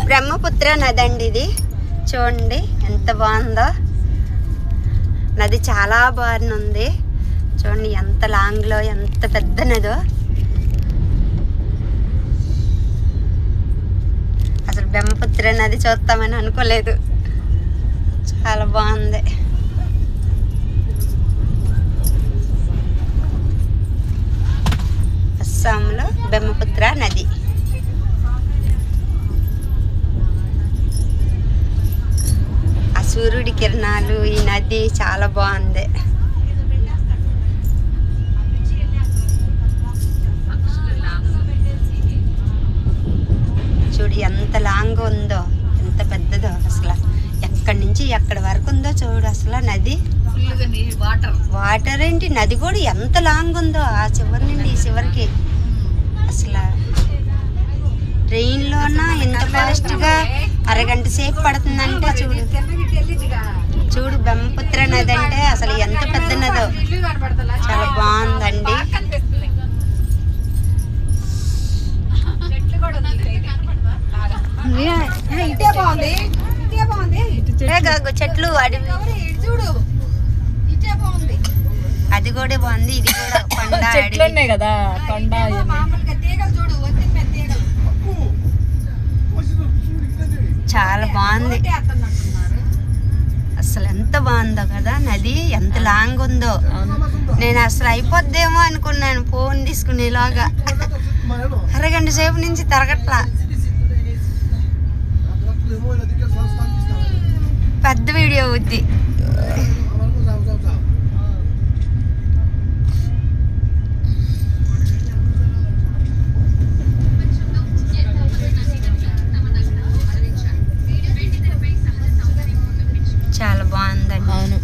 బ్రహ్మపుత్ర నది అండి ఇది. చూడండి ఎంత బాగుందో. నది చాలా బాగుంది. చూడండి ఎంత లాంగ్లో ఎంత పెద్ద నదో. అసలు బ్రహ్మపుత్ర నది చూస్తామని అనుకోలేదు. చాలా బాగుంది. అస్సాంలో బ్రహ్మపుత్ర నది. ఆ సూర్యుడి కిరణాలు, ఈ నది చాలా బాగుంది. చూడు ఎంత లాంగ్ ఉందో, ఎంత పెద్దదో. అసలు ఎక్కడి నుంచి ఎక్కడి వరకు ఉందో చూడు. అసలు నది వాటర్ ఏంటి, నది కూడా ఎంత లాంగ్ ఉందో. ఆ చివరి నుండి ఈ చివరికి. అసలు ట్రైన్లోనా ఎంత ఫాస్ట్గా అరగంట సేపు పడుతుందంటే చూడు. చూడు బ్రహ్మపుత్ర నది అంటే అసలు ఎంత పెద్ద నదో. చాలా బాగుందండి. చెట్లు అడవి అది కూడా బాగుంది. ఇది కూడా కొండ అడవి కదా. కొండ చాలా బాగుంది. అసలు ఎంత బాగుందో కదా నది. ఎంత లాంగ్ ఉందో. నేను అసలు అయిపోద్దేమో అనుకున్నాను ఫోన్ తీసుకునేలాగా. అరగంట సేపు నుంచి తిరగట్లా. పెద్ద వీడియో అవుద్ది. చాలా బాగుందండి. అవును,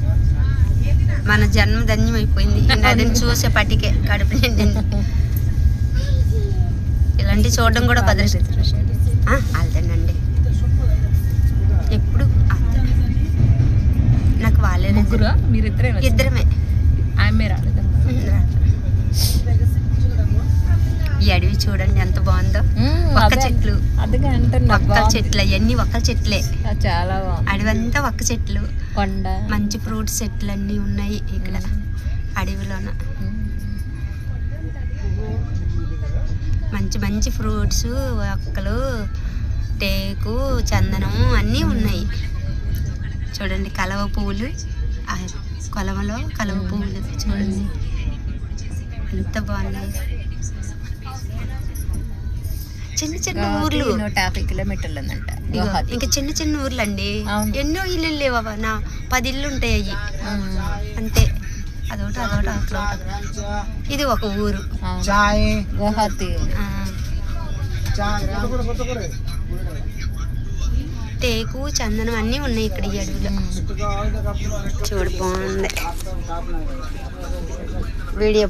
మన జన్మ ధన్యమైపోయింది నదిని చూసేపటికే. కడుపు నిండింది. ఇలాంటి చూడడం కూడా వెళ్తానండి ఎప్పుడు. నాకు వాళ్ళే ముగ్గురు, ఇద్దరమే. ఈ అడవి చూడండి ఎంత బాగుందో. ఒక్క చెట్లు, ఒక్క చెట్లు, అవన్నీ ఒక్క చెట్లే. చాలా అడవి అంతా ఒక్క చెట్లు. కొండ, మంచి ఫ్రూట్స్ చెట్లు అన్నీ ఉన్నాయి ఇక్కడ అడవిలోన. మంచి మంచి ఫ్రూట్స్, ఒక్కలు, టేకు, చందనం అన్నీ ఉన్నాయి. చూడండి కలవ పువ్వులు, కొలవలో కలవ పువ్వులు చూడండి ఎంత బాగున్నాయి. చిన్న చిన్న ఊర్లు, 150 కిలోమీటర్లు ఉందంట. ఇంకా చిన్న చిన్న ఊర్లు అండి. ఎన్నో ఇల్లు లేవా, నా 10 ఇల్లు ఉంటాయి అయ్యి అంతే. అదొకటి అదొకటి అదొకటి. ఇది ఒక ఊరు గువాహతి. టేకు, చందనం అన్నీ ఉన్నాయి ఇక్కడ ఈ అడవిలో. చూడు బాగుంది. వీడియో